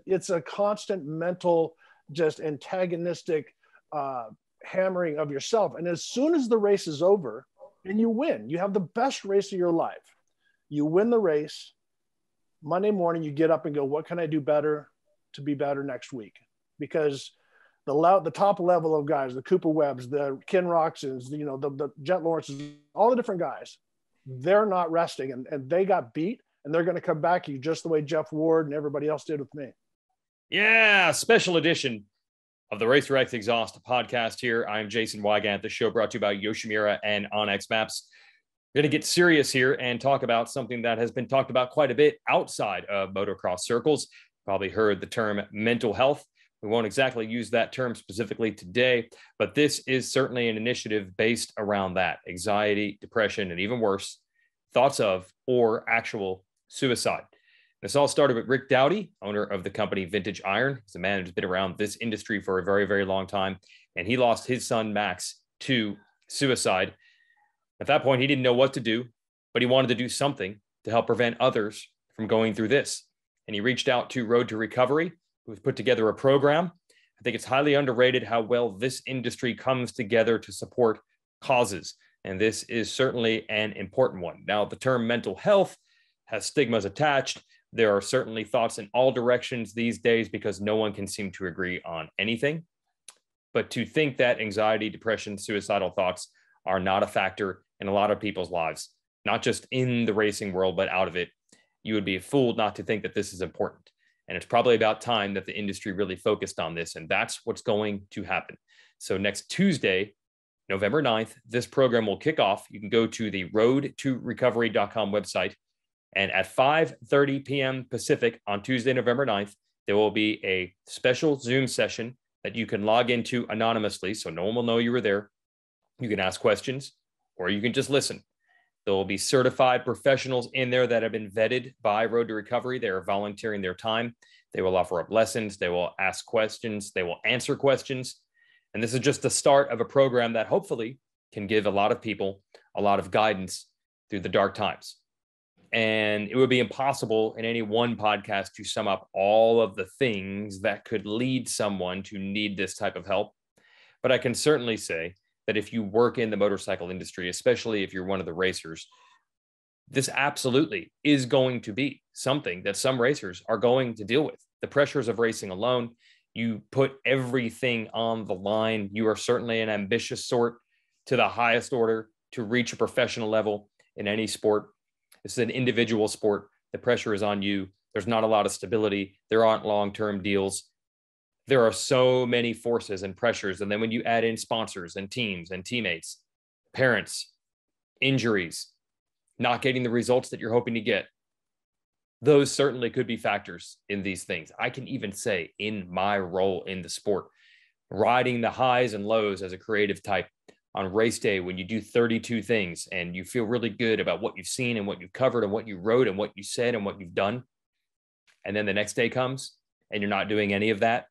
It's a constant mental, just antagonistic hammering of yourself. And as soon as the race is over and you win, you have the best race of your life. You win the race. Monday morning, you get up and go, what can I do better to be better next week? Because the top level of guys, the Cooper Webbs, the Ken Roxons, the Jet Lawrences, all the different guys, they're not resting, and they got beat, and they're going to come back at you just the way Jeff Ward and everybody else did with me. Yeah, special edition of the Race Direct Exhaust podcast here. I'm Jason Weigandt, the show brought to you by Yoshimura and Onyx Maps. We're going to get serious here and talk about something that has been talked about quite a bit outside of motocross circles. Probably heard the term mental health. We won't exactly use that term specifically today, but this is certainly an initiative based around that: anxiety, depression, and even worse, thoughts of or actual suicide. This all started with Rick Doughty, owner of the company Vintage Iron. He's a man who's been around this industry for a very, very long time, and he lost his son, Max, to suicide. At that point, he didn't know what to do, but he wanted to do something to help prevent others from going through this. And he reached out to Road2Recovery, who's put together a program. I think it's highly underrated how well this industry comes together to support causes. And this is certainly an important one. Now, the term mental health has stigmas attached. There are certainly thoughts in all directions these days because no one can seem to agree on anything. But to think that anxiety, depression, suicidal thoughts are not a factor in a lot of people's lives, not just in the racing world, but out of it, you would be fooled not to think that this is important. And it's probably about time that the industry really focused on this. And that's what's going to happen. So next Tuesday, November 9th, this program will kick off. You can go to the road2recovery.com website. And at 5:30 p.m. Pacific on Tuesday, November 9th, there will be a special Zoom session that you can log into anonymously, so no one will know you were there. You can ask questions, or you can just listen. There will be certified professionals in there that have been vetted by Road2Recovery. They are volunteering their time. They will offer up lessons. They will ask questions. They will answer questions. And this is just the start of a program that hopefully can give a lot of people a lot of guidance through the dark times. And it would be impossible in any one podcast to sum up all of the things that could lead someone to need this type of help. But I can certainly say that if you work in the motorcycle industry, especially if you're one of the racers, this absolutely is going to be something that some racers are going to deal with. The pressures of racing alone, you put everything on the line. You are certainly an ambitious sort to the highest order to reach a professional level in any sport. This is an individual sport. The pressure is on you. There's not a lot of stability. There aren't long-term deals. There are so many forces and pressures. And then when you add in sponsors and teams and teammates, parents, injuries, not getting the results that you're hoping to get, those certainly could be factors in these things. I can even say in my role in the sport, riding the highs and lows as a creative type on race day, when you do 32 things and you feel really good about what you've seen and what you've covered and what you wrote and what you said and what you've done. And then the next day comes and you're not doing any of that.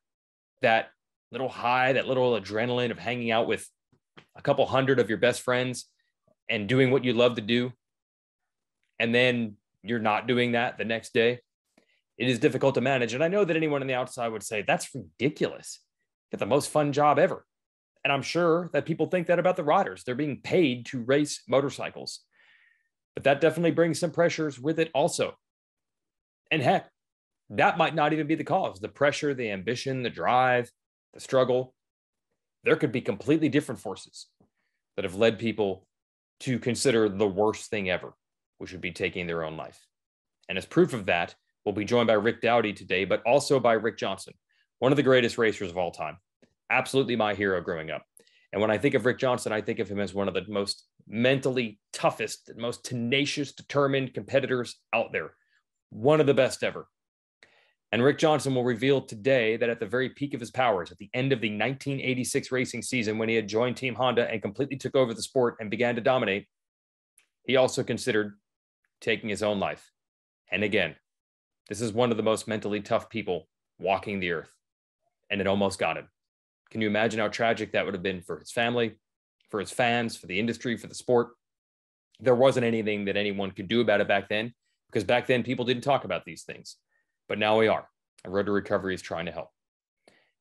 That little high, that little adrenaline of hanging out with a couple hundred of your best friends and doing what you love to do. And then you're not doing that the next day. It is difficult to manage. And I know that anyone on the outside would say, that's ridiculous. Get the most fun job ever. And I'm sure that people think that about the riders. They're being paid to race motorcycles. But that definitely brings some pressures with it also. And heck, that might not even be the cause. The pressure, the ambition, the drive, the struggle. There could be completely different forces that have led people to consider the worst thing ever, which would be taking their own life. And as proof of that, we'll be joined by Rick Doughty today, but also by Rick Johnson, one of the greatest racers of all time. Absolutely my hero growing up. And when I think of Rick Johnson, I think of him as one of the most mentally toughest, most tenacious, determined competitors out there. One of the best ever. And Rick Johnson will reveal today that at the very peak of his powers, at the end of the 1986 racing season, when he had joined Team Honda and completely took over the sport and began to dominate, he also considered taking his own life. And again, this is one of the most mentally tough people walking the earth. And it almost got him. Can you imagine how tragic that would have been for his family, for his fans, for the industry, for the sport? There wasn't anything that anyone could do about it back then, because back then people didn't talk about these things. But now we are. and Road to Recovery is trying to help.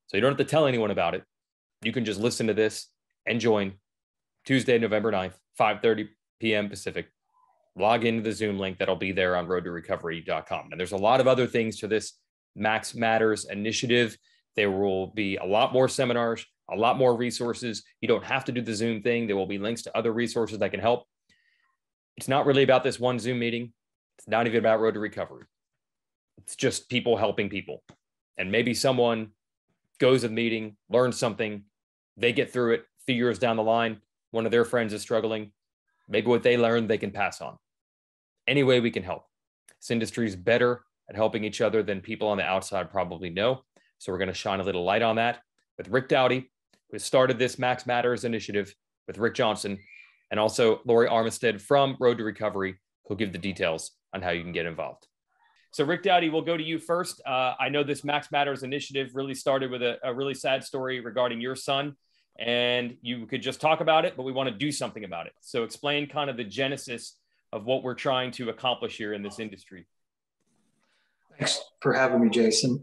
So you don't have to tell anyone about it. You can just listen to this and join Tuesday, November 9th, 5:30 p.m. Pacific. Log into the Zoom link that'll be there on road2recovery.com. And there's a lot of other things to this Max Matters initiative. There will be a lot more seminars, a lot more resources. You don't have to do the Zoom thing. There will be links to other resources that can help. It's not really about this one Zoom meeting. It's not even about Road to Recovery. It's just people helping people. And maybe someone goes to the meeting, learns something, they get through it, a few years down the line, one of their friends is struggling. Maybe what they learned, they can pass on. Any way we can help. This industry is better at helping each other than people on the outside probably know. So we're going to shine a little light on that with Rick Doughty, who started this Max Matters initiative with Rick Johnson, and also Lori Armistead from Road to Recovery, who'll give the details on how you can get involved. So Rick Doughty, we'll go to you first. I know this Max Matters initiative really started with a really sad story regarding your son, and you could just talk about it, but we want to do something about it. So explain kind of the genesis of what we're trying to accomplish here in this industry. Thanks for having me, Jason.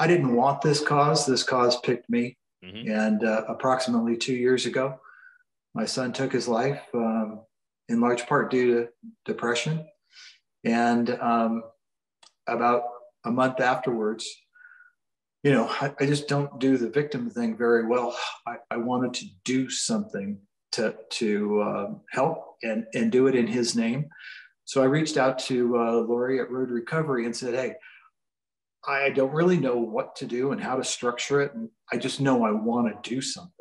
I didn't want this cause. This cause picked me. Mm-hmm. And approximately 2 years ago, my son took his life in large part due to depression. And about a month afterwards, you know, I just don't do the victim thing very well. I wanted to do something to help and do it in his name. So I reached out to Lori at Road Recovery and said, hey, I don't really know what to do and how to structure it. And I just know I want to do something.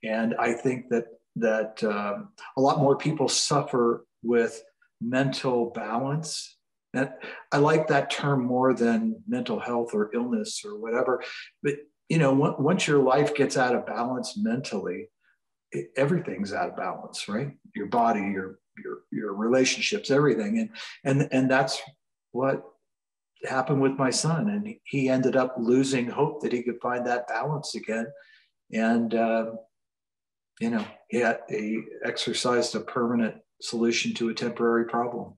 And I think that a lot more people suffer with mental balance. And I like that term more than mental health or illness or whatever. But, you know, once your life gets out of balance mentally, everything's out of balance, right? Your body, your relationships, everything. And that's what happened with my son. And he ended up losing hope that he could find that balance again. And, you know, he exercised a permanent solution to a temporary problem.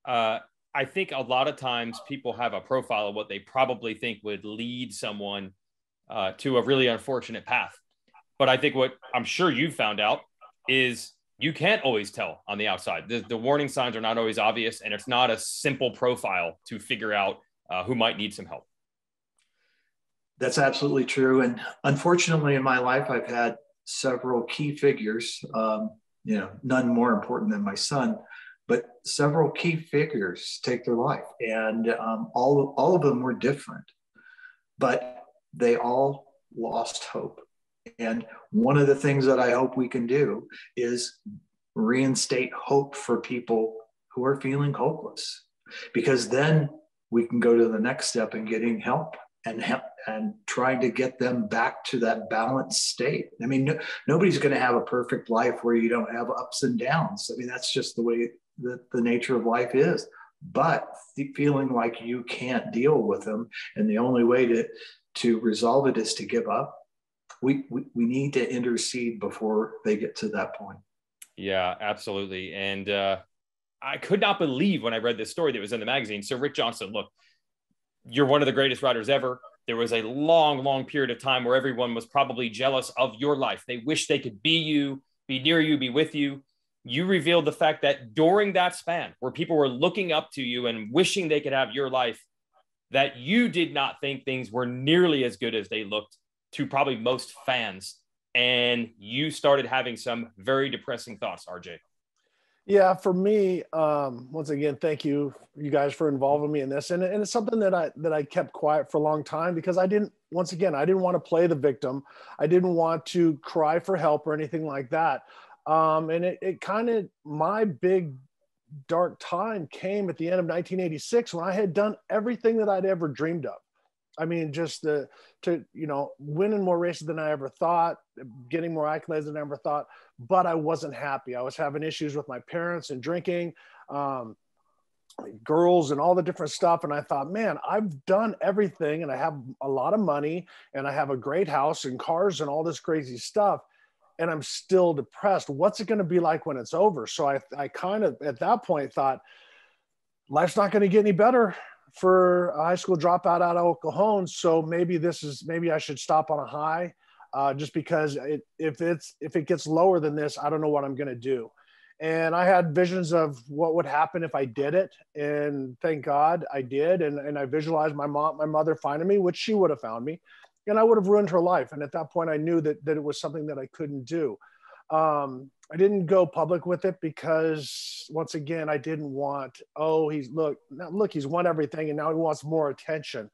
I think a lot of times people have a profile of what they probably think would lead someone to a really unfortunate path. But I think what I'm sure you found out is you can't always tell on the outside. The warning signs are not always obvious, and it's not a simple profile to figure out who might need some help. That's absolutely true. And unfortunately in my life, I've had several key figures, you know, none more important than my son, but several key figures take their life. And all of them were different, but they all lost hope. And one of the things that I hope we can do is reinstate hope for people who are feeling hopeless, because then we can go to the next step in getting help and trying to get them back to that balanced state. I mean, nobody's going to have a perfect life where you don't have ups and downs. I mean, that's just the way that the nature of life is. But feeling like you can't deal with them, and the only way to resolve it is to give up. We need to intercede before they get to that point. Yeah, absolutely. And I could not believe when I read this story that was in the magazine. So Rick Johnson, look, you're one of the greatest riders ever. There was a long, long period of time where everyone was probably jealous of your life. They wish they could be you, be near you, be with you. You revealed the fact that during that span where people were looking up to you and wishing they could have your life, that you did not think things were nearly as good as they looked to probably most fans. And you started having some very depressing thoughts, RJ. Yeah, for me, once again, thank you guys for involving me in this. And it's something that I kept quiet for a long time, because I didn't want to play the victim. I didn't want to cry for help or anything like that. And it kind of, my big dark time came at the end of 1986 when I had done everything that I'd ever dreamed of. I mean, just to winning more races than I ever thought, getting more accolades than I ever thought, but I wasn't happy. I was having issues with my parents and drinking, girls and all the different stuff. And I thought, man, I've done everything and I have a lot of money and I have a great house and cars and all this crazy stuff. And I'm still depressed. What's it going to be like when it's over? So I kind of, at that point, thought, life's not going to get any better for a high school dropout out of El Cajon. So maybe I should stop on a high, just because if it gets lower than this, I don't know what I'm going to do. And I had visions of what would happen if I did it. And thank God I did. And I visualized my mother finding me, which she would have found me, and I would have ruined her life. And at that point I knew that it was something that I couldn't do. I didn't go public with it because, once again, I didn't want, he's won everything and now he wants more attention.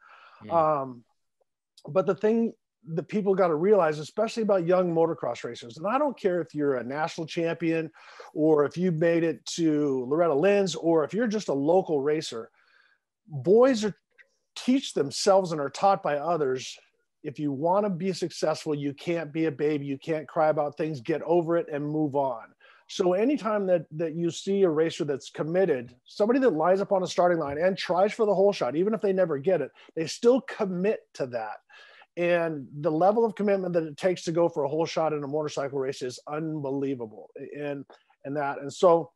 But the thing that people got to realize, especially about young motocross racers, and I don't care if you're a national champion or if you made it to Loretta Lynn's or if you're just a local racer, boys teach themselves and are taught by others. If you want to be successful, you can't be a baby. You can't cry about things, get over it and move on. So anytime that you see a racer that's committed, somebody that lines up on a starting line and tries for the whole shot, even if they never get it, they still commit to that. And the level of commitment that it takes to go for a whole shot in a motorcycle race is unbelievable. And so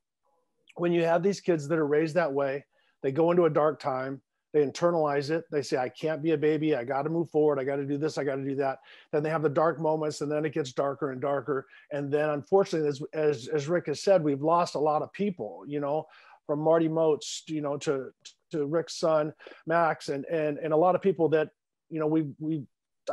when you have these kids that are raised that way, they go into a dark time, they internalize it. They say, I can't be a baby. I got to move forward. I got to do this. I got to do that. Then they have the dark moments, and then it gets darker and darker. And then, unfortunately, as Rick has said, we've lost a lot of people, from Marty Moats, to Rick's son, Max, and a lot of people that,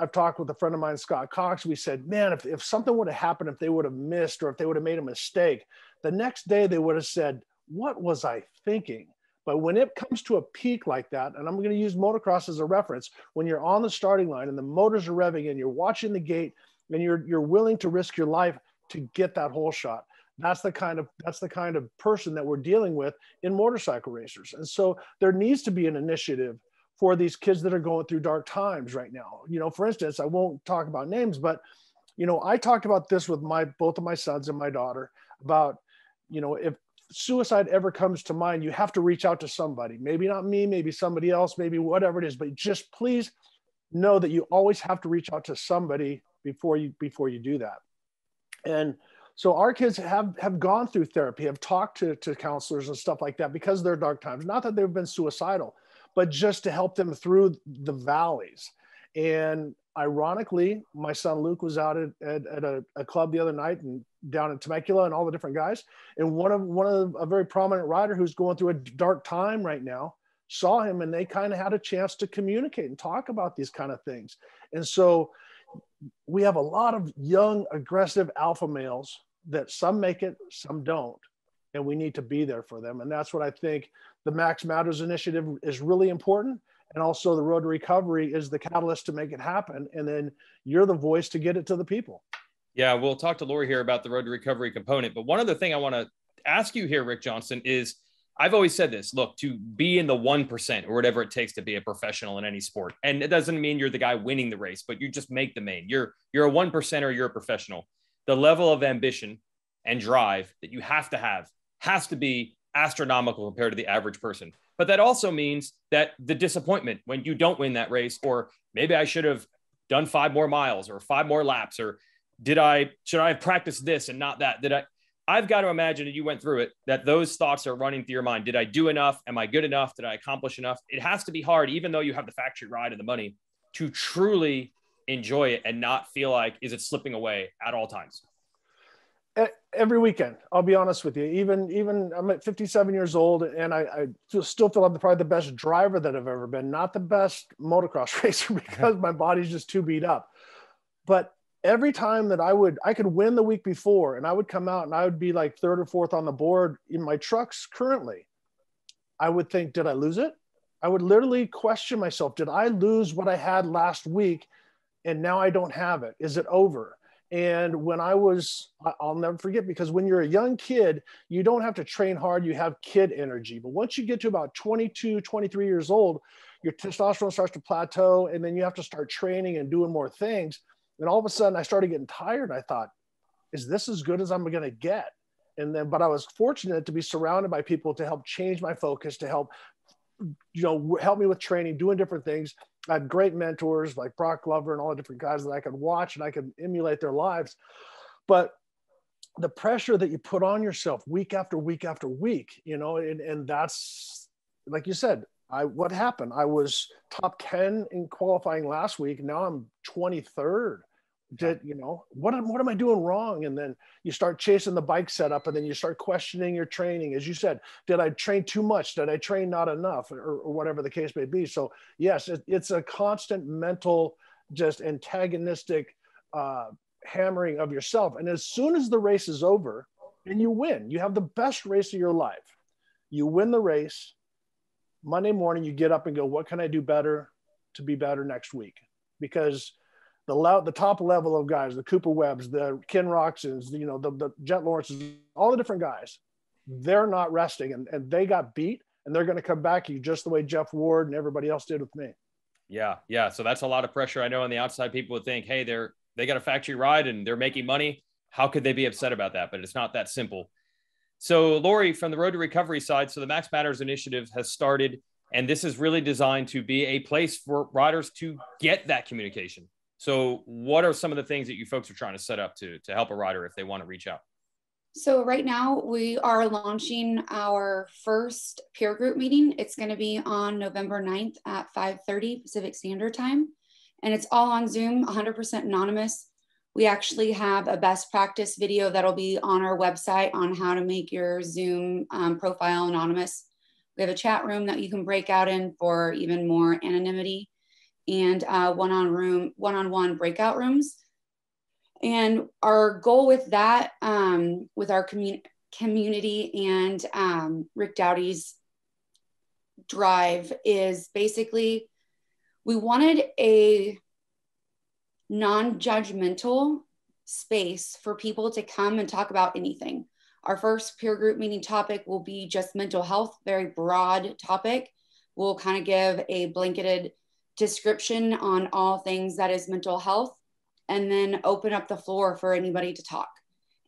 I've talked with a friend of mine, Scott Cox. We said, man, if something would have happened, if they would have missed or if they would have made a mistake, the next day they would have said, what was I thinking? But when it comes to a peak like that, and I'm going to use motocross as a reference, when you're on the starting line and the motors are revving and you're watching the gate and you're willing to risk your life to get that whole shot, that's the kind of person that we're dealing with in motorcycle racers. And so there needs to be an initiative for these kids that are going through dark times right now. For instance, I won't talk about names, but I talked about this with both of my sons and my daughter about, if suicide ever comes to mind, you have to reach out to somebody, maybe not me, maybe somebody else, maybe whatever it is, but just please know that you always have to reach out to somebody before you do that. And so our kids have gone through therapy, have talked to counselors and stuff like that because of their dark times, not that they've been suicidal, but just to help them through the valleys. And ironically, my son Luke was out at a club the other night and down in Temecula and all the different guys. And one of a very prominent rider who's going through a dark time right now saw him, and they kind of had a chance to communicate and talk about these kind of things. And so we have a lot of young, aggressive alpha males that some make it, some don't. And we need to be there for them. And that's what I think the Max Matters initiative is really important. And also the Road to Recovery is the catalyst to make it happen. And then you're the voice to get it to the people. Yeah, we'll talk to Lori here about the Road to Recovery component. But one other thing I want to ask you here, Rick Johnson, is I've always said this, look, to be in the 1% or whatever it takes to be a professional in any sport. And it doesn't mean you're the guy winning the race, but you just make the main. You're a 1%er, you're a professional. The level of ambition and drive that you have to have has to be astronomical compared to the average person. But that also means that the disappointment when you don't win that race, or maybe I should have done 5 more miles or 5 more laps, or should I have practiced this and not that? I've got to imagine that you went through it, that those thoughts are running through your mind. Did I do enough? Am I good enough? Did I accomplish enough? It has to be hard, even though you have the factory ride and the money, to truly enjoy it and not feel like, is it slipping away at all times? Every weekend, I'll be honest with you, even I'm at 57 years old and I still feel I'm probably the best driver that I've ever been, not the best motocross racer because my body's just too beat up. But every time that I could win the week before and I would come out and I would be like 3rd or 4th on the board in my trucks currently, I would think, did I lose it? I would literally question myself. Did I lose what I had last week and now I don't have it? Is it over? And when I'll never forget, because when you're a young kid, you don't have to train hard. You have kid energy. But once you get to about 22, 23 years old, your testosterone starts to plateau and then you have to start training and doing more things. And all of a sudden I started getting tired. I thought, is this as good as I'm going to get? But I was fortunate to be surrounded by people to help change my focus, to help me with training, doing different things. I had great mentors like Brock Glover and all the different guys that I could watch and I could emulate their lives. But the pressure that you put on yourself week after week after week, and that's, like you said, What happened? I was top 10 in qualifying last week. Now I'm 23rd. What am I doing wrong? And then you start chasing the bike setup, and then you start questioning your training. As you said, did I train too much? Did I train not enough, or whatever the case may be? So yes, it's a constant mental, just antagonistic hammering of yourself. And as soon as the race is over and you win, you have the best race of your life. You win the race. Monday morning, you get up and go, what can I do better to be better next week? Because the top level of guys, the Cooper Webbs, the Ken Roxons, the Jet Lawrences, all the different guys, they're not resting, and they got beat, and they're going to come back to you just the way Jeff Ward and everybody else did with me. Yeah. So that's a lot of pressure. I know on the outside, people would think, hey, they got a factory ride and they're making money. How could they be upset about that? But it's not that simple. So Lori, from the Road to Recovery side, so the Max Matters initiative has started, and this is really designed to be a place for riders to get that communication. So what are some of the things that you folks are trying to set up to help a rider if they want to reach out? So right now we are launching our first peer group meeting. It's going to be on November 9th at 5:30 Pacific Standard Time. And it's all on Zoom, 100% anonymous. We actually have a best practice video that'll be on our website on how to make your Zoom profile anonymous. We have a chat room that you can break out in for even more anonymity, and one-on-one breakout rooms. And our goal with that, with our community and Rick Doughty's drive, is basically we wanted a non-judgmental space for people to come and talk about anything. Our first peer group meeting topic will be just mental health, very broad topic. We'll kind of give a blanketed description on all things that is mental health, and then open up the floor for anybody to talk.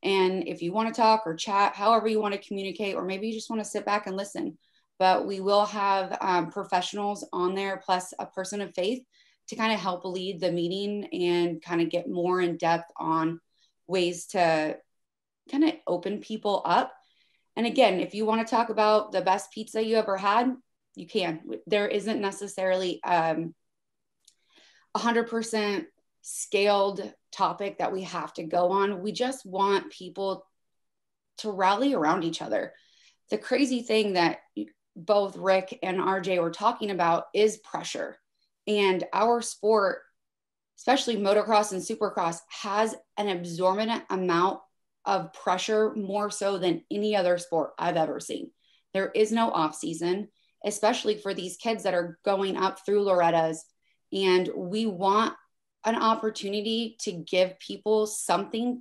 And if you want to talk or chat, however you want to communicate, or maybe you just want to sit back and listen, but we will have professionals on there, plus a person of faith, to kind of help lead the meeting and kind of get more in depth on ways to kind of open people up. And again, if you want to talk about the best pizza you ever had, you can. There isn't necessarily 100% scaled topic that we have to go on. We just want people to rally around each other. The crazy thing that both Rick and RJ were talking about is pressure. And our sport, especially motocross and supercross, has an exorbitant amount of pressure, more so than any other sport I've ever seen. There is no off season, especially for these kids that are going up through Loretta's. And we want an opportunity to give people something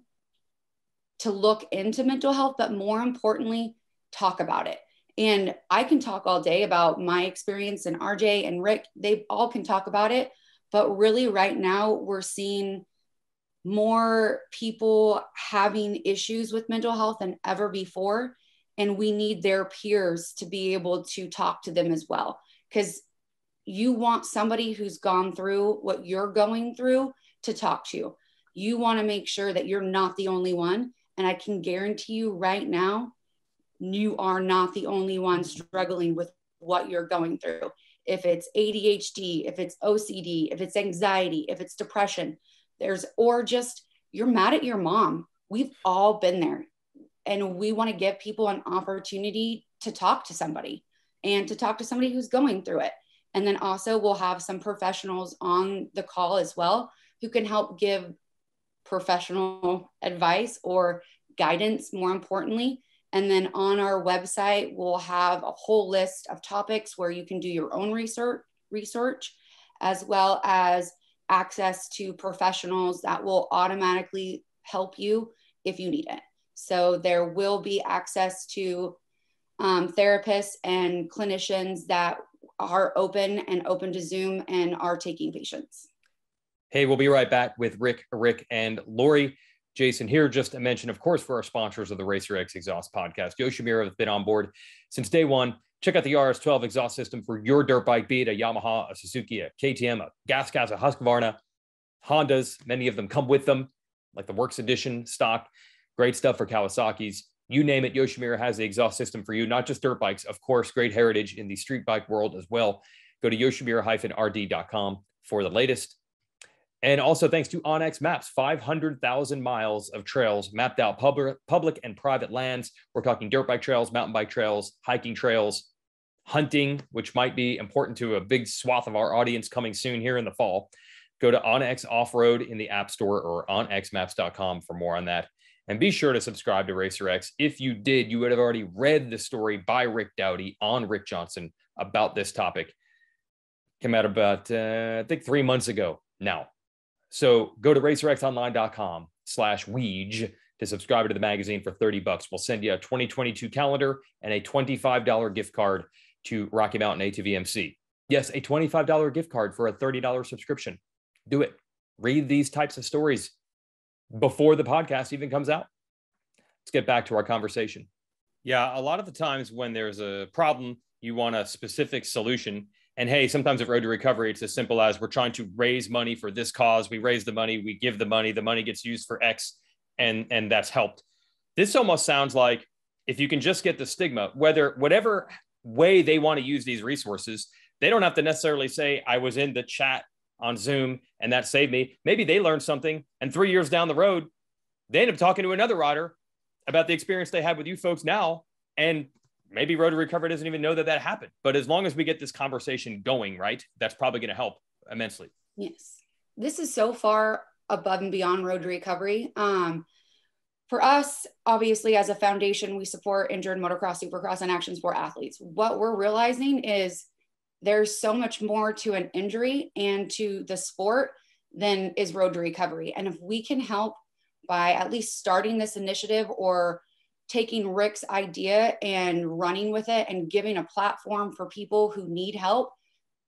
to look into mental health, but more importantly, talk about it. And I can talk all day about my experience, and RJ and Rick, they all can talk about it. But really right now we're seeing more people having issues with mental health than ever before. And we need their peers to be able to talk to them as well. Because you want somebody who's gone through what you're going through to talk to you. You want to make sure that you're not the only one. And I can guarantee you right now, you are not the only one struggling with what you're going through. If it's ADHD, if it's OCD, if it's anxiety, if it's depression, or just you're mad at your mom. We've all been there. And we want to give people an opportunity to talk to somebody, and to talk to somebody who's going through it. And then also we'll have some professionals on the call as well who can help give professional advice or guidance, more importantly. And then on our website, we'll have a whole list of topics where you can do your own research, as well as access to professionals that will automatically help you if you need it. So there will be access to therapists and clinicians that are open to Zoom and are taking patients. Hey, we'll be right back with Rick, and Lori. Jason here, just to mention, of course, for our sponsors of the Racer X Exhaust podcast, Yoshimura has been on board since day one. Check out the RS12 exhaust system for your dirt bike, be it a Yamaha, a Suzuki, a KTM, a Gasgas, a Husqvarna, Hondas. Many of them come with them, like the Works Edition stock. Great stuff for Kawasaki's. You name it, Yoshimura has the exhaust system for you, not just dirt bikes, of course, great heritage in the street bike world as well. Go to yoshimura-rd.com for the latest. And also thanks to onX Maps, 500,000 miles of trails mapped out, public and private lands. We're talking dirt bike trails, mountain bike trails, hiking trails, hunting, which might be important to a big swath of our audience coming soon here in the fall. Go to onX Off-Road in the App Store or onxmaps.com for more on that. And be sure to subscribe to RacerX. If you did, you would have already read the story by Rick Doughty on Rick Johnson about this topic. Came out about, I think 3 months ago now. So go to racerxonline.com/weege to subscribe to the magazine for $30. We'll send you a 2022 calendar and a $25 gift card to Rocky Mountain ATVMC. Yes, a $25 gift card for a $30 subscription. Do it. Read these types of stories before the podcast even comes out. Let's get back to our conversation. Yeah, a lot of the times when there's a problem, you want a specific solution. And hey, sometimes at Road to Recovery, it's as simple as we're trying to raise money for this cause. We raise the money, we give the money gets used for X, and that's helped. This almost sounds like if you can just get the stigma, whatever way they want to use these resources, they don't have to necessarily say, I was in the chat on Zoom and that saved me. Maybe they learned something, and 3 years down the road, they end up talking to another rider about the experience they had with you folks now, and maybe Road to Recovery doesn't even know that happened. But as long as we get this conversation going, right, that's probably going to help immensely. Yes. This is so far above and beyond Road to Recovery. For us, obviously, as a foundation, we support injured motocross, supercross, and action sport athletes. What we're realizing is there's so much more to an injury and to the sport than is Road to Recovery. And if we can help by at least starting this initiative or taking Rick's idea and running with it and giving a platform for people who need help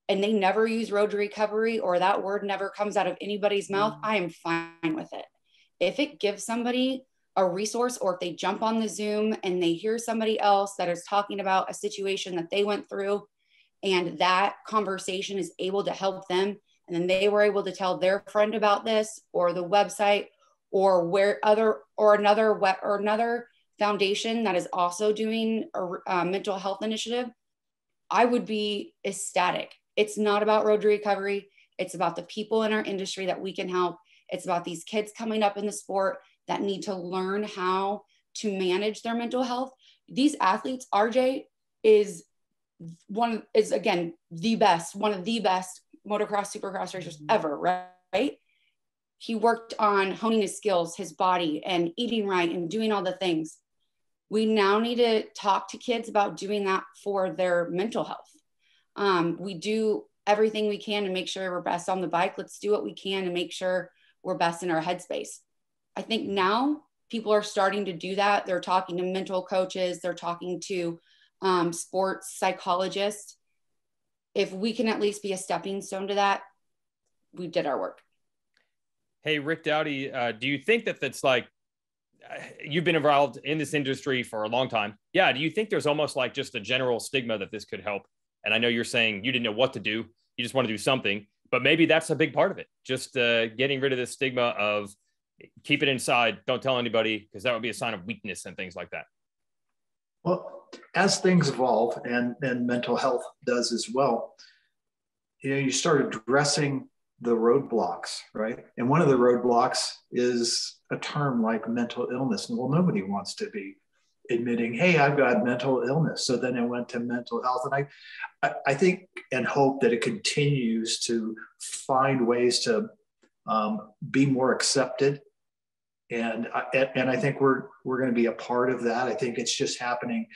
and they never use Road to Recovery or that word never comes out of anybody's mouth, I am fine with it. If it gives somebody a resource, or if they jump on the Zoom and they hear somebody else that is talking about a situation that they went through and that conversation is able to help them, and then they were able to tell their friend about this or the website or another foundation that is also doing a mental health initiative, I would be ecstatic. It's not about Road to Recovery. It's about the people in our industry that we can help. It's about these kids coming up in the sport that need to learn how to manage their mental health. These athletes, RJ is again, one of the best motocross, supercross racers ever, right? He worked on honing his skills, his body, and eating right and doing all the things. We now need to talk to kids about doing that for their mental health. We do everything we can to make sure we're best on the bike. Let's do what we can to make sure we're best in our headspace. I think now people are starting to do that. They're talking to mental coaches. They're talking to sports psychologists. If we can at least be a stepping stone to that, we did our work. Hey, Rick Doughty, do you think that that's like, you've been involved in this industry for a long time. Yeah. Do you think there's almost like just a general stigma that this could help? And I know you're saying you didn't know what to do. You just want to do something, but maybe that's a big part of it. Just getting rid of this stigma of keep it inside. Don't tell anybody, because that would be a sign of weakness and things like that. Well, as things evolve and mental health does as well, you start addressing the roadblocks, right? And one of the roadblocks is a term like mental illness. Well, nobody wants to be admitting, hey, I've got mental illness. So then it went to mental health. And I think and hope that it continues to find ways to be more accepted. And I think we're going to be a part of that. I think it's just happening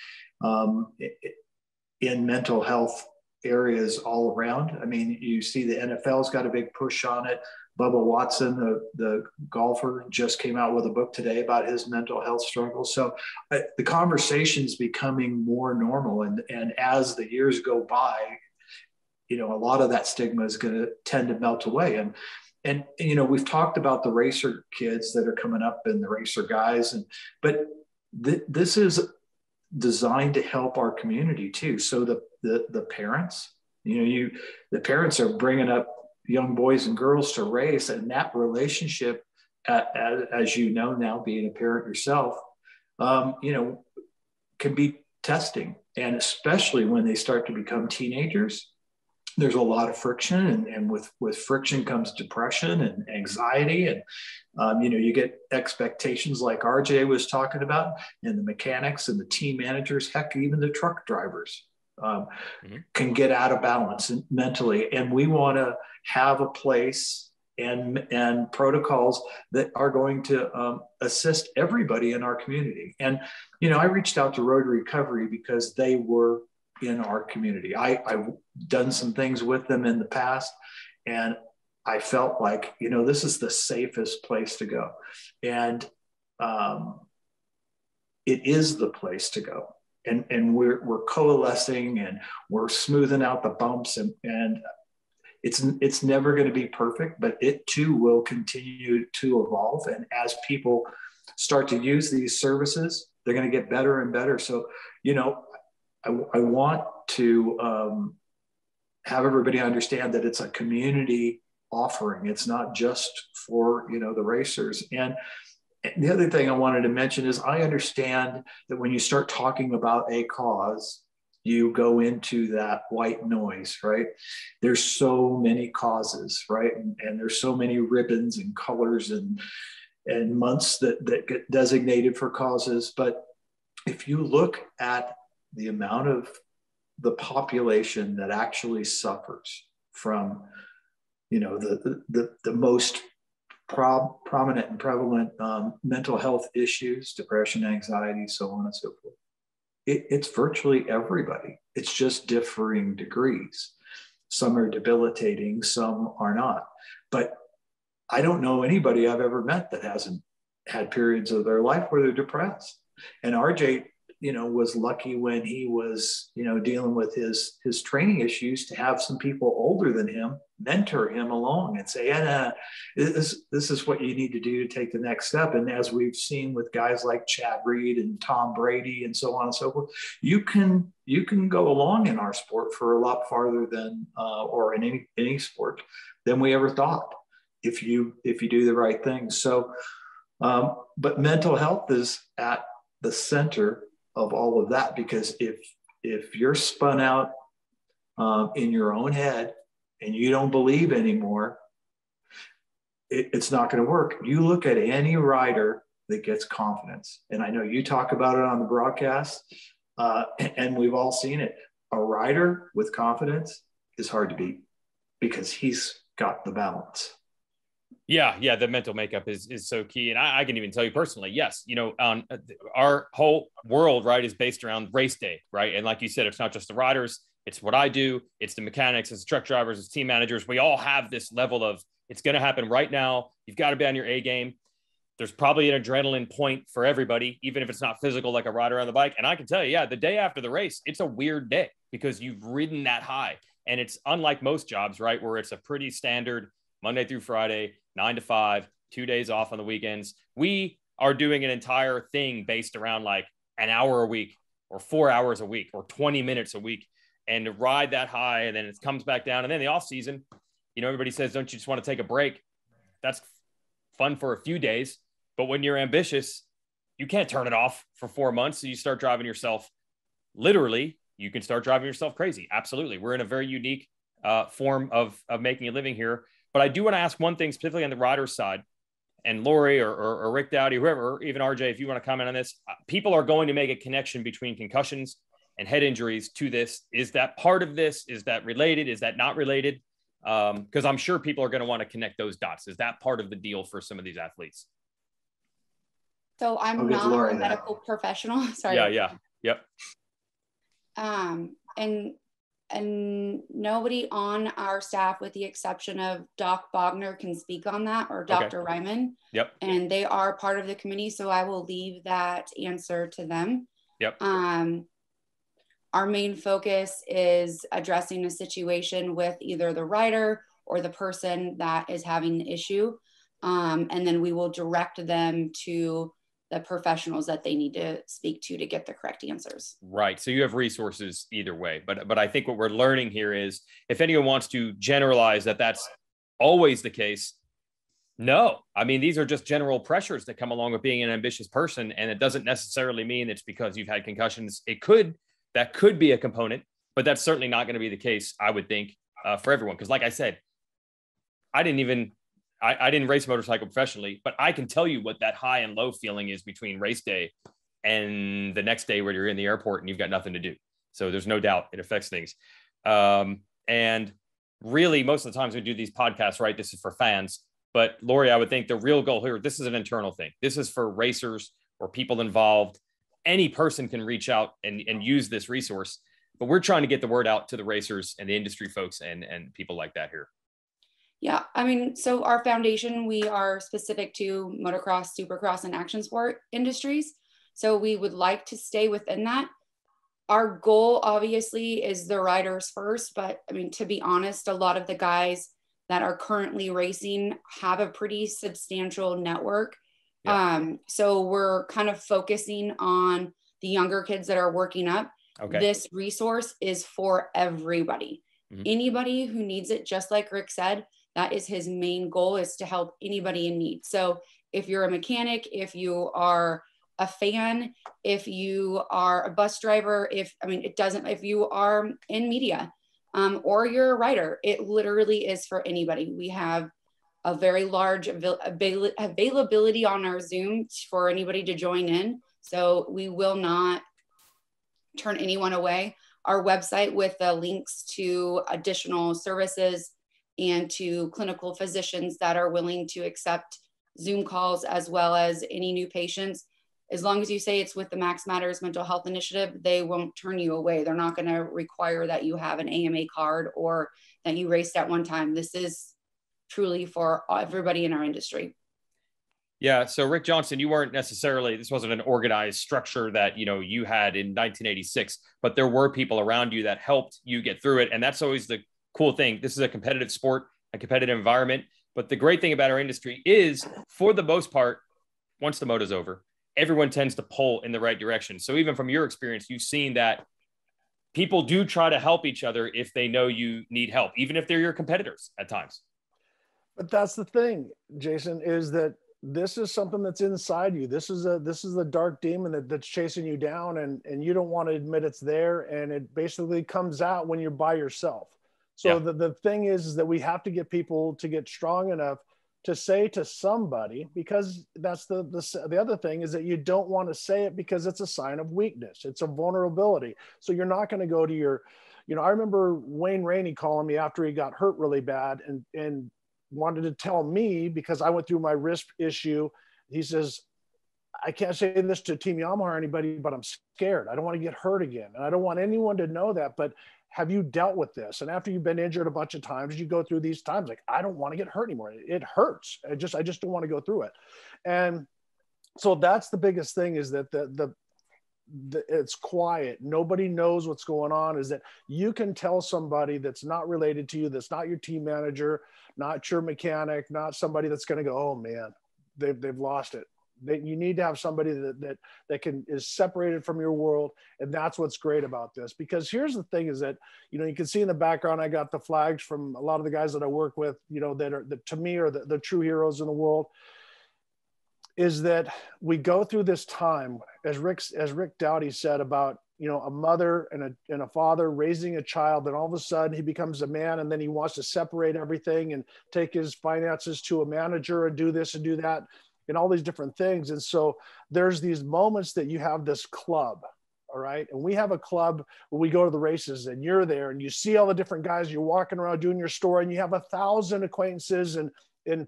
in mental health areas all around. I mean, you see the NFL's got a big push on it. Bubba Watson, the golfer, just came out with a book today about his mental health struggles. So the conversation's becoming more normal. And as the years go by, a lot of that stigma is going to tend to melt away. And we've talked about the racer kids that are coming up and the racer guys, but this is designed to help our community too. So the parents, the parents are bringing up young boys and girls to race, and that relationship, as you know now, being a parent yourself, you know, can be testing. And especially when they start to become teenagers, there's a lot of friction, and with friction comes depression and anxiety. And, you know, you get expectations like RJ was talking about, and the mechanics and the team managers, heck, even the truck drivers can get out of balance mentally. And we want to have a place and protocols that are going to assist everybody in our community. And, you know, I reached out to Road2Recovery because they were in our community. I've done some things with them in the past, and I felt like, you know, this is the safest place to go. And it is the place to go. And we're coalescing, and we're smoothing out the bumps, and it's never going to be perfect, but it too will continue to evolve. And as people start to use these services, they're going to get better and better. So, you know, I want to have everybody understand that it's a community offering. It's not just for, you know, the racers. And the other thing I wanted to mention is I understand that when you start talking about a cause, you go into that white noise, right? There's so many causes, right? And there's so many ribbons and colors and months that get designated for causes. But if you look at the amount of the population that actually suffers from, you know, the most prominent and prevalent mental health issues, depression, anxiety, so on and so forth, it's virtually everybody. It's just differing degrees. Some are debilitating, some are not. But I don't know anybody I've ever met that hasn't had periods of their life where they're depressed. And RJ, you know, was lucky when he was, you know, dealing with his training issues to have some people older than him mentor him along and say, this is what you need to do to take the next step. And as we've seen with guys like Chad Reed and Tom Brady and so on and so forth, you can go along in our sport for a lot farther than, or in any sport than we ever thought, if you do the right things. So, but mental health is at the center of all of that, because if you're spun out in your own head and you don't believe anymore, it's not going to work. You look at any rider that gets confidence, and I know you talk about it on the broadcast, and we've all seen it. A rider with confidence is hard to beat because he's got the balance. Yeah, the mental makeup is so key. And I can even tell you personally, yes, you know, our whole world, right, is based around race day, right? And like you said, it's not just the riders, it's what I do, it's the mechanics, it's the truck drivers, it's team managers. We all have this level of, it's going to happen right now. You've got to be on your A game. There's probably an adrenaline point for everybody, even if it's not physical, like a rider on the bike. And I can tell you, yeah, the day after the race, it's a weird day because you've ridden that high. And it's unlike most jobs, right, where it's a pretty standard Monday through Friday, 9 to 5, 2 days off on the weekends. We are doing an entire thing based around like an hour a week or 4 hours a week or 20 minutes a week, and to ride that high, and then it comes back down. And then the off season, you know, everybody says, don't you just want to take a break? That's fun for a few days. But when you're ambitious, you can't turn it off for 4 months. So you start driving yourself, literally, you can start driving yourself crazy. Absolutely. We're in a very unique form of making a living here. But I do want to ask one thing specifically on the rider's side, and Lori or Rick Doughty, whoever, or even RJ, if you want to comment on this. People are going to make a connection between concussions and head injuries to this. Is that part of this? Is that related? Is that not related? Because I'm sure people are going to want to connect those dots. Is that part of the deal for some of these athletes? So I'm not a medical professional. Sorry. Yeah. Yep. And nobody on our staff, with the exception of Doc Bogner, can speak on that, or Dr. Okay. Ryman. Yep. And they are part of the committee, so I will leave that answer to them. Yep. Our main focus is addressing a situation with either the rider or the person that is having the issue. And then we will direct them to the professionals that they need to speak to get the correct answers. Right. So you have resources either way. But I think what we're learning here is, if anyone wants to generalize that that's always the case, No, I mean, these are just general pressures that come along with being an ambitious person. And it doesn't necessarily mean it's because you've had concussions. That could be a component, but that's certainly not going to be the case, I would think, for everyone. Because like I said, I didn't race motorcycle professionally, but I can tell you what that high and low feeling is between race day and the next day where you're in the airport and you've got nothing to do. So there's no doubt it affects things. And really, most of the times we do these podcasts, right, this is for fans. But Lori, I would think the real goal here, this is an internal thing. This is for racers or people involved. Any person can reach out and use this resource, but we're trying to get the word out to the racers and the industry folks and people like that here. Yeah, I mean, so our foundation, we are specific to motocross, supercross, and action sport industries. So we would like to stay within that. Our goal, obviously, is the riders first. But I mean, to be honest, a lot of the guys that are currently racing have a pretty substantial network. Yeah. So we're kind of focusing on the younger kids that are working up. Okay. This resource is for everybody. Mm-hmm. Anybody who needs it, just like Rick said, that is his main goal, is to help anybody in need. So if you're a mechanic, if you are a fan, if you are a bus driver, if you are in media, or you're a writer, it literally is for anybody. We have a very large availability on our Zoom for anybody to join in. So we will not turn anyone away. Our website with the links to additional services and to clinical physicians that are willing to accept Zoom calls, as well as any new patients. As long as you say it's with the Max Matters Mental Health Initiative, they won't turn you away. They're not going to require that you have an AMA card or that you raced at one time. This is truly for everybody in our industry. Yeah. So Rick Johnson, you weren't necessarily, this wasn't an organized structure that, you had in 1986, but there were people around you that helped you get through it. And that's always the cool thing. This is a competitive sport, a competitive environment. But the great thing about our industry is, for the most part, once the moto's over, everyone tends to pull in the right direction. So even from your experience, you've seen that people do try to help each other if they know you need help, even if they're your competitors at times. But that's the thing, Jason, is that this is something that's inside you. This is a dark demon that's chasing you down, and you don't want to admit it's there. And it basically comes out when you're by yourself. So yeah. The thing is that we have to get people to get strong enough to say to somebody, because that's the other thing, is that you don't want to say it because it's a sign of weakness. It's a vulnerability. So you're not going to go to your, I remember Wayne Rainey calling me after he got hurt really bad and wanted to tell me, because I went through my wrist issue. He says, I can't say this to Team Yamaha or anybody, but I'm scared. I don't want to get hurt again. And I don't want anyone to know that, but have you dealt with this? And after you've been injured a bunch of times, you go through these times like, I don't want to get hurt anymore. It hurts. I just don't want to go through it. And so that's the biggest thing, is that it's quiet. Nobody knows what's going on. Is that you can tell somebody that's not related to you, that's not your team manager, not your mechanic, not somebody that's going to go, oh man, they've lost it. You need to have somebody that is separated from your world. And that's what's great about this, because here's the thing, is that, you can see in the background, I got the flags from a lot of the guys that I work with, that to me are the true heroes in the world. Is that we go through this time, as Rick Doughty said, about, a mother and a father raising a child, and all of a sudden he becomes a man, and then he wants to separate everything and take his finances to a manager and do this and do that, and all these different things. And so there's these moments that you have this club, all right? And we have a club where we go to the races, and you're there and you see all the different guys, you're walking around doing your story, and you have 1,000 acquaintances and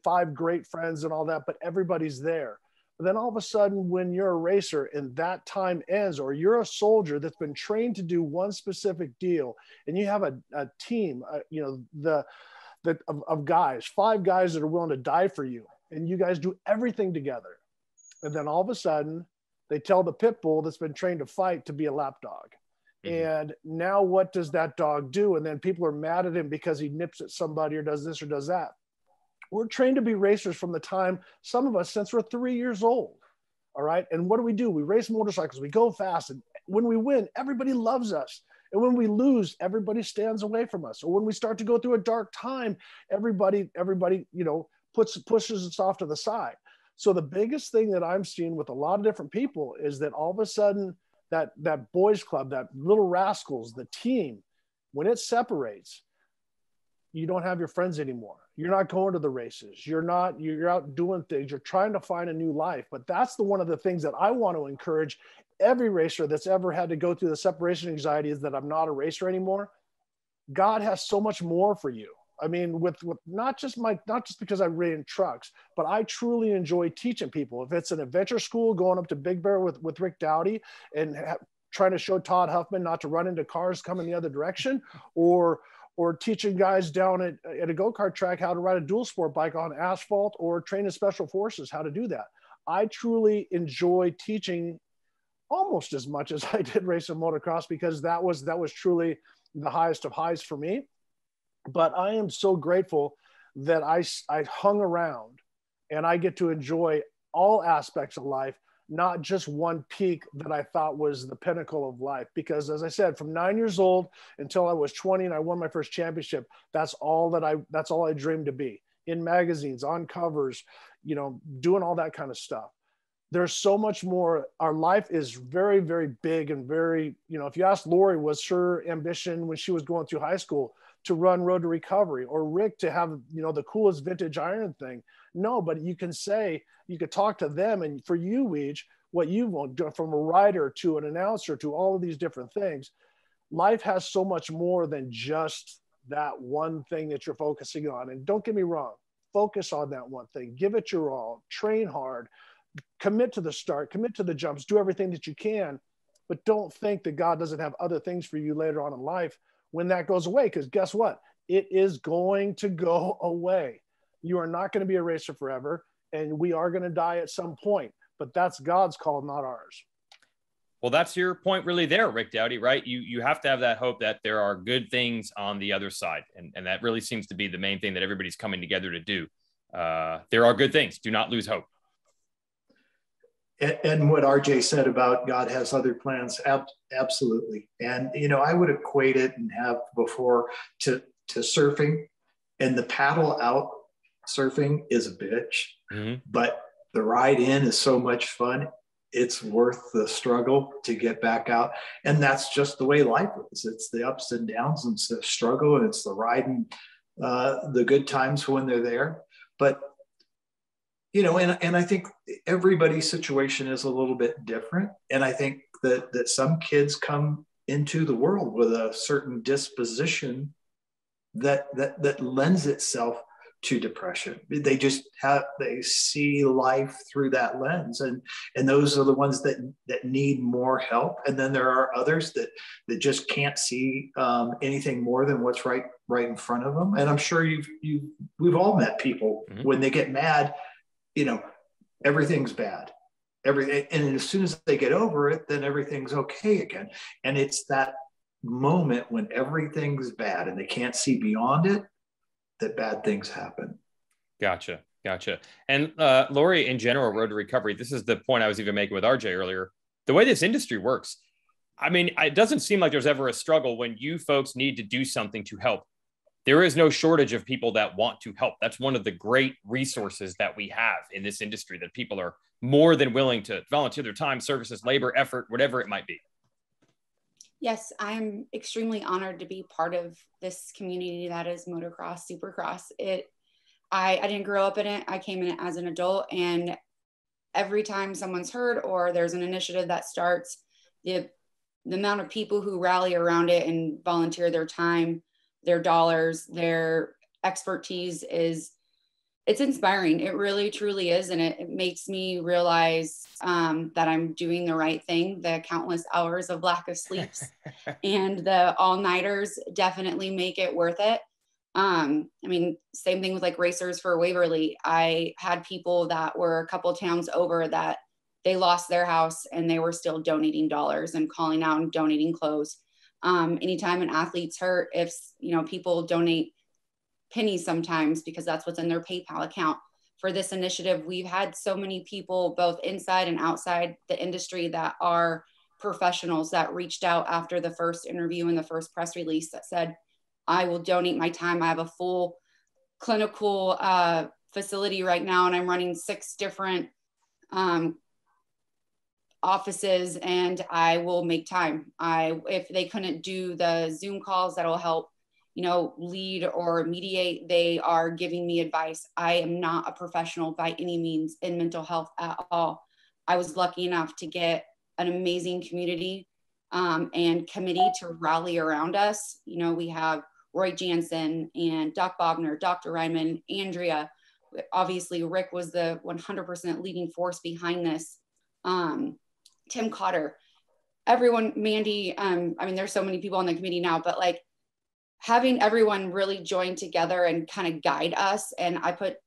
5 great friends and all that, but everybody's there. But then all of a sudden, when you're a racer and that time ends, or you're a soldier that's been trained to do one specific deal, and you have a team, of guys, 5 guys that are willing to die for you, and you guys do everything together. And then all of a sudden they tell the pit bull that's been trained to fight to be a lapdog. Mm-hmm. And now what does that dog do? And then people are mad at him because he nips at somebody or does this or does that. We're trained to be racers from the time, some of us, since we're 3 years old. All right. And what do? We race motorcycles, we go fast. And when we win, everybody loves us. And when we lose, everybody stands away from us. Or when we start to go through a dark time, everybody, pushes us off to the side. So the biggest thing that I'm seeing with a lot of different people is that all of a sudden that boys club, that little rascals, the team, when it separates, you don't have your friends anymore. You're not going to the races. You're out doing things. You're trying to find a new life. But that's one of the things that I want to encourage every racer that's ever had to go through the separation anxiety, is that I'm not a racer anymore. God has so much more for you. I mean, with not just because I ran trucks, but I truly enjoy teaching people. If it's an adventure school, going up to Big Bear with Rick Doughty and trying to show Todd Huffman not to run into cars coming the other direction, or teaching guys down at a go-kart track how to ride a dual sport bike on asphalt, or training special forces how to do that. I truly enjoy teaching almost as much as I did racing motocross, because that was truly the highest of highs for me. But I am so grateful that I hung around and I get to enjoy all aspects of life, not just one peak that I thought was the pinnacle of life. Because as I said, from 9 years old until I was 20 and I won my first championship, that's all I dreamed to be, in magazines, on covers, doing all that kind of stuff. There's so much more. Our life is very, very big and very, if you ask Lori, was her ambition when she was going through high school to run Road2Recovery, or Rick to have, the coolest vintage iron thing? No, but you could talk to them, and for you, Weege, what you've done, from a writer to an announcer to all of these different things, life has so much more than just that one thing that you're focusing on. And don't get me wrong, focus on that one thing, give it your all, train hard, commit to the start, commit to the jumps, do everything that you can, but don't think that God doesn't have other things for you later on in life when that goes away. Because guess what? It is going to go away. You are not going to be a racer forever, and we are going to die at some point, but that's God's call, not ours. Well, that's your point really there, Rick Doughty, right? You have to have that hope that there are good things on the other side. And that really seems to be the main thing that everybody's coming together to do. There are good things. Do not lose hope. And what RJ said about God has other plans, absolutely. And, I would equate it, and have before, to surfing. And the paddle out surfing is a bitch, but the ride in is so much fun. It's worth the struggle to get back out. And that's just the way life is. It's the ups and downs, and it's the struggle, and it's the riding, the good times when they're there. But and I think everybody's situation is a little bit different. And I think that some kids come into the world with a certain disposition that lends itself to depression. They just they see life through that lens. And those are the ones that need more help. And then there are others that just can't see anything more than what's right in front of them. And I'm sure we've all met people when they get mad, everything's bad. And as soon as they get over it, then everything's okay again. And it's that moment when everything's bad and they can't see beyond it, that bad things happen. Gotcha. And Lori, in general, Road2Recovery, this is the point I was even making with RJ earlier. The way this industry works, I mean, it doesn't seem like there's ever a struggle when you folks need to do something to help. There is no shortage of people that want to help. That's one of the great resources that we have in this industry, that people are more than willing to volunteer their time, services, labor, effort, whatever it might be. Yes, I'm extremely honored to be part of this community that is motocross, Supercross. I didn't grow up in it. I came in it as an adult, and every time someone's hurt or there's an initiative that starts, the amount of people who rally around it and volunteer their time, their dollars, their expertise it's inspiring. It really, truly is. And it makes me realize that I'm doing the right thing. The countless hours of lack of sleeps and the all-nighters definitely make it worth it. I mean, same thing with like racers for Waverly. I had people that were a couple towns over that they lost their house and they were still donating dollars and calling out and donating clothes. Anytime an athlete's hurt, if people donate pennies sometimes because that's what's in their PayPal account. For this initiative, we've had so many people both inside and outside the industry that are professionals that reached out after the first interview and the first press release that said, I will donate my time. I have a full clinical facility right now, and I'm running 6 different offices, and I will make time. If they couldn't do the Zoom calls that'll help, lead or mediate, they are giving me advice. I am not a professional by any means in mental health at all. I was lucky enough to get an amazing community and committee to rally around us. We have Roy Jansen and Doc Bogner, Dr. Ryman, Andrea. Obviously, Rick was the 100% leading force behind this. Tim Cotter, everyone, Mandy. There's so many people on the committee now, but like having everyone really join together and kind of guide us. And I put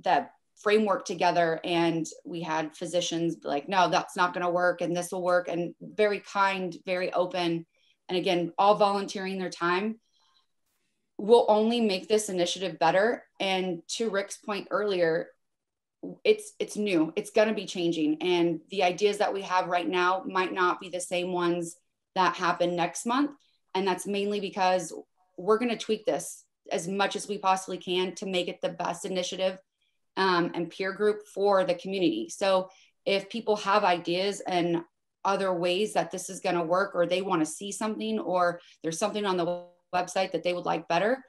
that framework together, and we had physicians like, no, that's not going to work, and this will work, and very kind, very open, and again, all volunteering their time will only make this initiative better. And to Rick's point earlier, it's new, it's going to be changing, and the ideas that we have right now might not be the same ones that happen next month. And that's mainly because we're going to tweak this as much as we possibly can to make it the best initiative and peer group for the community. So if people have ideas and other ways that this is going to work, or they want to see something, or there's something on the website that they would like better,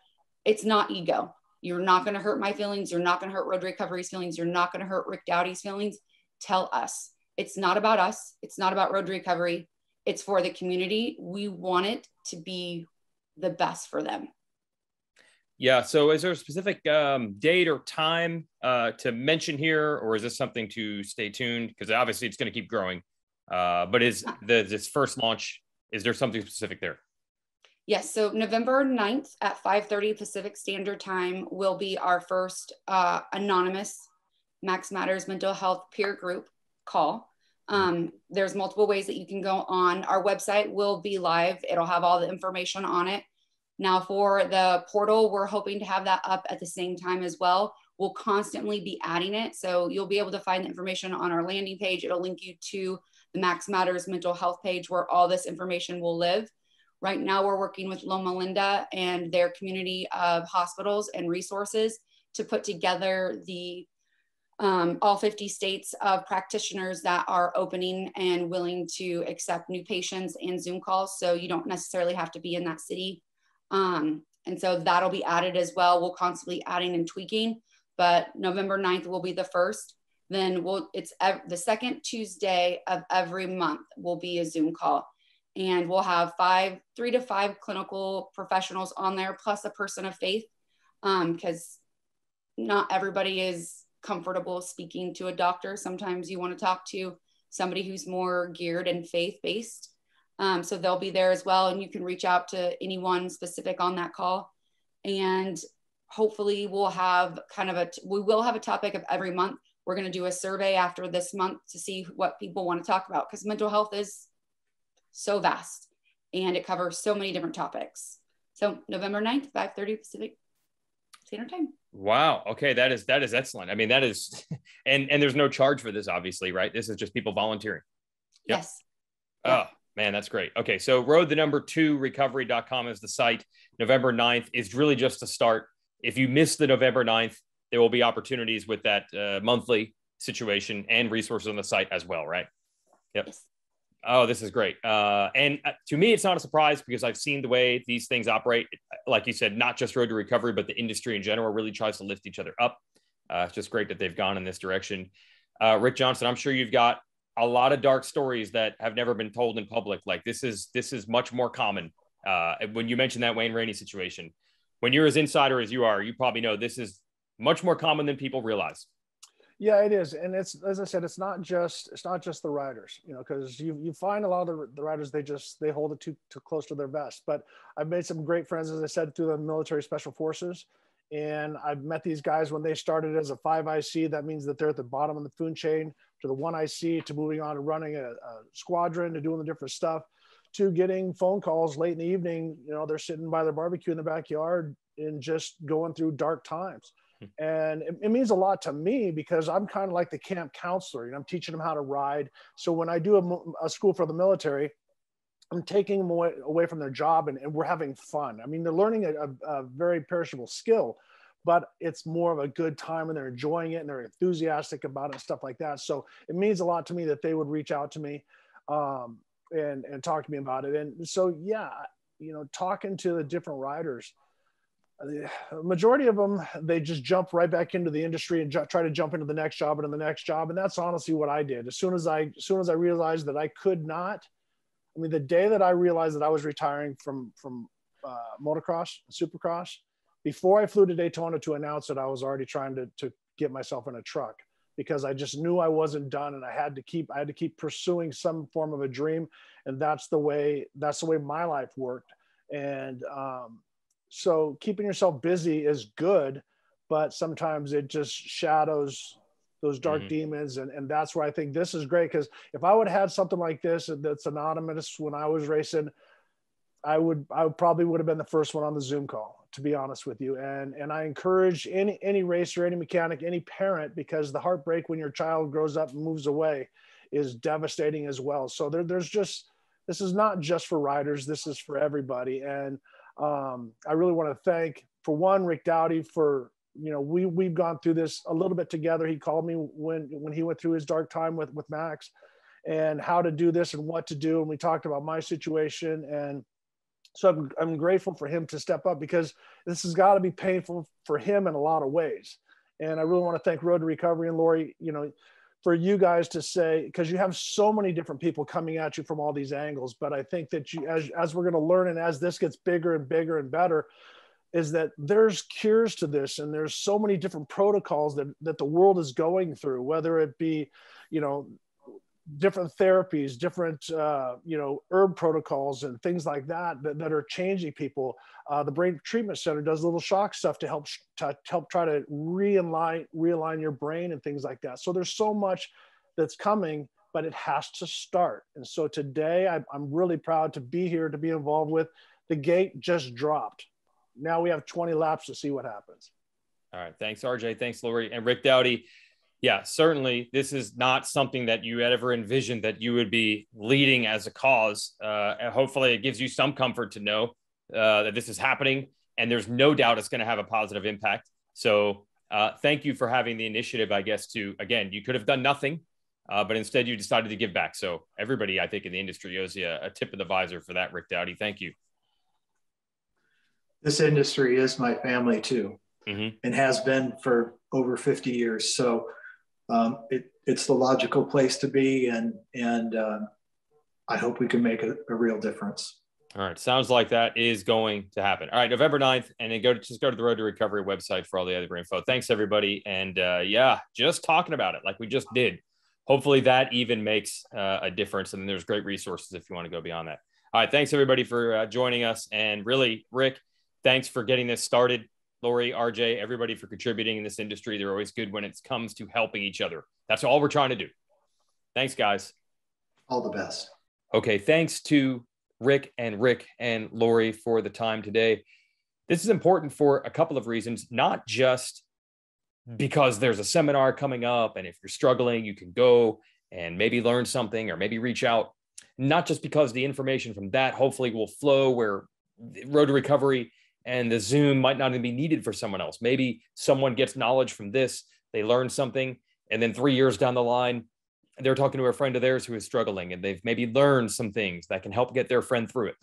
it's not ego. You're not going to hurt my feelings. You're not going to hurt Road to Recovery's feelings. You're not going to hurt Rick Doughty's feelings. Tell us. It's not about us. It's not about Road to Recovery. It's for the community. We want it to be the best for them. Yeah. So is there a specific date or time to mention here, or is this something to stay tuned? Because obviously it's going to keep growing. But is this first launch, is there something specific there? Yes. So November 9th at 5:30 Pacific Standard Time will be our first anonymous Max Matters mental health peer group call. There's multiple ways that you can go on. Our website will be live. It'll have all the information on it. Now for the portal, we're hoping to have that up at the same time as well. We'll constantly be adding it. So you'll be able to find the information on our landing page. It'll link you to the Max Matters mental health page where all this information will live. Right now, we're working with Loma Linda and their community of hospitals and resources to put together the all 50 states of practitioners that are opening and willing to accept new patients and Zoom calls. So you don't necessarily have to be in that city. And so that'll be added as well. We'll constantly adding and tweaking, but November 9th will be the first. Then it's the second Tuesday of every month will be a Zoom call. And we'll have 3 to 5 clinical professionals on there, plus a person of faith, because not everybody is comfortable speaking to a doctor. Sometimes you want to talk to somebody who's more geared and faith-based. So they'll be there as well. And you can reach out to anyone specific on that call. And hopefully we will have a topic of every month. We're going to do a survey after this month to see what people want to talk about, because mental health is so vast and it covers so many different topics. So November 9th, 5:30 Pacific Standard Time. Wow. Okay. That is excellent. I mean, that is, and there's no charge for this, obviously, right? This is just people volunteering. Yep. Yes. Oh, man, that's great. Okay. So road2recovery.com is the site. November 9th is really just a start. If you miss the November 9th, there will be opportunities with that monthly situation and resources on the site as well, right? Yep. Yes. Oh, this is great. And to me, it's not a surprise because I've seen the way these things operate. Like you said, not just Road to Recovery, but the industry in general really tries to lift each other up. It's just great that they've gone in this direction. Rick Johnson, I'm sure you've got a lot of dark stories that have never been told in public. Like this is much more common. When you mentioned that Wayne Rainey situation, when you're as insider as you are, you probably know this is much more common than people realize. Yeah, it is. And it's, as I said, it's not just the riders, because you find a lot of the riders, they hold it too close to their vest. But I've made some great friends, as I said, through the military special forces. And I've met these guys when they started as a 5IC. That means that they're at the bottom of the food chain, to the 1IC, to moving on to running a squadron, to doing the different stuff, to getting phone calls late in the evening. They're sitting by their barbecue in the backyard and just going through dark times. And it means a lot to me because I'm kind of like the camp counselor. I'm teaching them how to ride. So when I do a school for the military, I'm taking them away from their job and we're having fun. I mean, they're learning a very perishable skill, but it's more of a good time and they're enjoying it and they're enthusiastic about it and stuff like that. So it means a lot to me that they would reach out to me and talk to me about it. And so, yeah, you know, talking to the different riders, the majority of them, they just jump right back into the industry and try to jump into the next job and the next job. And that's honestly what I did. As soon as I realized that I could not, I mean, the day that I realized that I was retiring from motocross, Supercross, before I flew to Daytona to announce it, I was already trying to get myself in a truck, because I just knew I wasn't done and I had to keep pursuing some form of a dream. And that's the way my life worked. And so keeping yourself busy is good, but sometimes it just shadows those dark demons. And that's where I think this is great. Because if I would have had something like this that's anonymous when I was racing, I probably would have been the first one on the Zoom call, to be honest with you. And I encourage any racer, any mechanic, any parent, because the heartbreak when your child grows up and moves away is devastating as well. So this is not just for riders. This is for everybody. And I really want to thank, for one, Rick Doughty for, you know, we've gone through this a little bit together. He called me when he went through his dark time with Max and how to do this and what to do. And we talked about my situation. And so I'm grateful for him to step up, because this has got to be painful for him in a lot of ways. And I really want to thank Road2Recovery and Lori, you know, for you guys to say, because you have so many different people coming at you from all these angles. But I think that you, as we're going to learn, and as this gets bigger and bigger and better, is that there's cures to this. And there's so many different protocols that the world is going through, whether it be, you know, different therapies, different, you know, herb protocols and things like that are changing people. The Brain Treatment Center does little shock stuff to help try to realign your brain and things like that. So there's so much that's coming, but it has to start. And so today I'm really proud to be here, to be involved with. The gate just dropped. Now we have 20 laps to see what happens. All right. Thanks, RJ. Thanks, Lori. And Rick Doughty. Yeah, certainly this is not something that you had ever envisioned that you would be leading as a cause. And hopefully it gives you some comfort to know that this is happening, and there's no doubt it's going to have a positive impact. So thank you for having the initiative, I guess, again, you could have done nothing, but instead you decided to give back. So everybody, I think, in the industry owes you a tip of the visor for that, Rick Doughty. Thank you. This industry is my family too, and has been for over 50 years. So it's the logical place to be, and I hope we can make a real difference. All right. Sounds like that is going to happen. All right. November 9th. And then just go to the Road2Recovery website for all the other info. Thanks, everybody. And yeah, just talking about it like we just did. Hopefully that even makes a difference. And then there's great resources if you want to go beyond that. All right. Thanks, everybody, for joining us. And really, Rick, thanks for getting this started. Lori, RJ, everybody for contributing in this industry. They're always good when it comes to helping each other. That's all we're trying to do. Thanks, guys. All the best. Okay. Thanks to Rick and Lori for the time today. This is important for a couple of reasons, not just because there's a seminar coming up, and if you're struggling, you can go and maybe learn something or maybe reach out. Not just because the information from that hopefully will flow where Road2Recovery and the Zoom might not even be needed for someone else. Maybe someone gets knowledge from this, they learn something, and then 3 years down the line, they're talking to a friend of theirs who is struggling, and they've maybe learned some things that can help get their friend through it.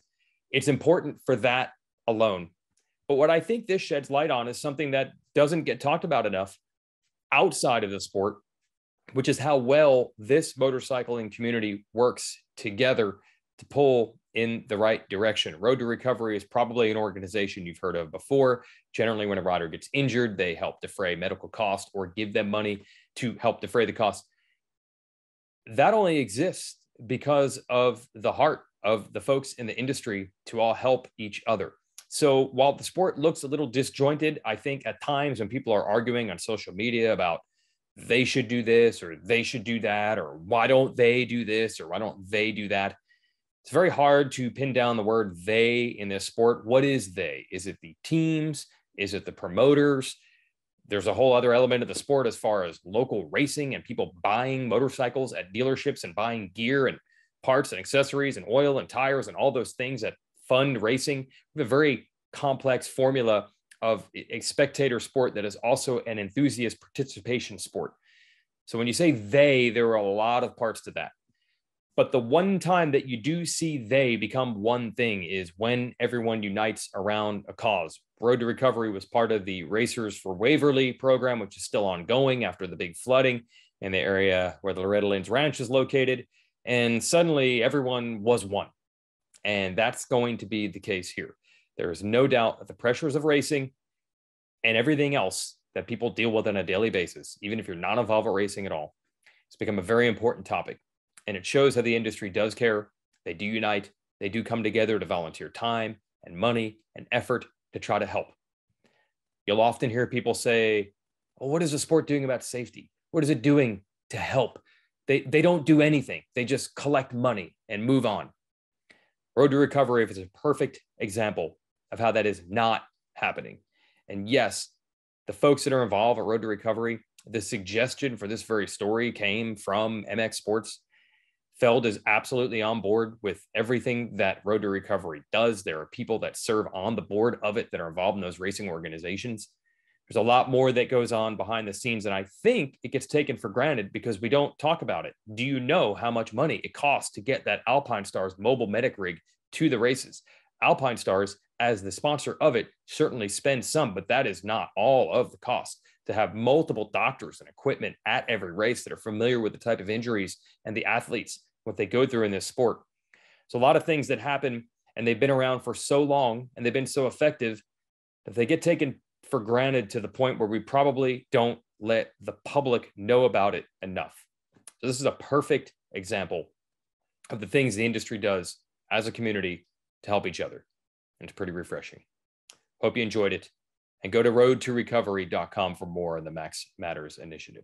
It's important for that alone. But what I think this sheds light on is something that doesn't get talked about enough outside of the sport, which is how well this motorcycling community works together to pull in the right direction. Road2Recovery is probably an organization you've heard of before. Generally, when a rider gets injured, they help defray medical costs or give them money to help defray the costs. That only exists because of the heart of the folks in the industry to all help each other. So while the sport looks a little disjointed, I think at times when people are arguing on social media about they should do this or they should do that, or why don't they do this or why don't they do that, it's very hard to pin down the word they in this sport. What is they? Is it the teams? Is it the promoters? There's a whole other element of the sport as far as local racing and people buying motorcycles at dealerships and buying gear and parts and accessories and oil and tires and all those things that fund racing. We have a very complex formula of a spectator sport that is also an enthusiast participation sport. So when you say they, there are a lot of parts to that. But the one time that you do see they become one thing is when everyone unites around a cause. Road to Recovery was part of the Racers for Waverly program, which is still ongoing after the big flooding in the area where the Loretta Lynn's Ranch is located. And suddenly everyone was one. And that's going to be the case here. There is no doubt that the pressures of racing and everything else that people deal with on a daily basis, even if you're not involved with racing at all, it's become a very important topic. And it shows how the industry does care. They do unite. They do come together to volunteer time and money and effort to try to help. You'll often hear people say, oh, what is the sport doing about safety? What is it doing to help? They don't do anything. They just collect money and move on. Road to Recovery is a perfect example of how that is not happening. And yes, the folks that are involved at Road to Recovery, the suggestion for this very story came from MX Sports. Feld is absolutely on board with everything that Road to Recovery does. There are people that serve on the board of it that are involved in those racing organizations. There's a lot more that goes on behind the scenes, and I think it gets taken for granted because we don't talk about it. Do you know how much money it costs to get that Alpine Stars mobile medic rig to the races? Alpine Stars, as the sponsor of it, certainly spends some, but that is not all of the cost. To have multiple doctors and equipment at every race that are familiar with the type of injuries and the athletes, what they go through in this sport. So a lot of things that happen, and they've been around for so long and they've been so effective that they get taken for granted to the point where we probably don't let the public know about it enough. So this is a perfect example of the things the industry does as a community to help each other. And it's pretty refreshing. Hope you enjoyed it. And go to road2recovery.com for more on the Max Matters initiative.